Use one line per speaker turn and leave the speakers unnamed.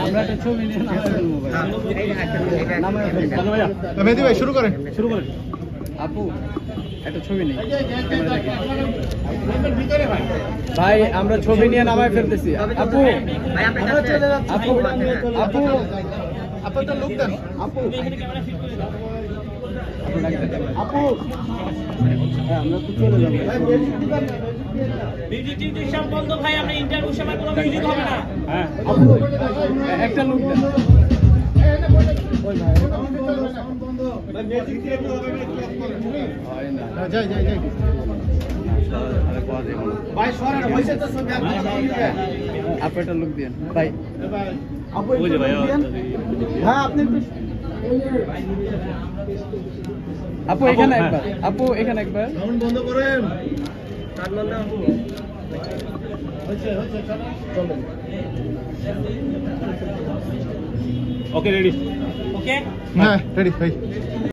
আমরা একটা ছবি নিয়ে
মেহেদি ভাই শুরু করেন।
আপু একটা ছবি নেই ভাই, আমরা ছবি নিয়ে নামায় ফেলতেছি। আপু আপু আপু
আপু একটা লুক দেন।
আপু আপু হ্যাঁ, আমরা তো চলে যাবো।
মিউজিক সব বন্ধ ভাই, আমরা ইন্টারভিউ সময় কোনো মিউজিক হবে না।
হ্যাঁ আপু একটা লুক দেন। হয় না
যাই যাই যাই
আপু একটা লুক দিন ভাই। আপু
ওই যে ভাই,
হ্যাঁ আপনি আপু এখানে একবার, আপু এখানে একবার।
সাউন্ড বন্ধ করেন।
ওকে রেডি, ওকে
হ্যাঁ রেডি ভাই।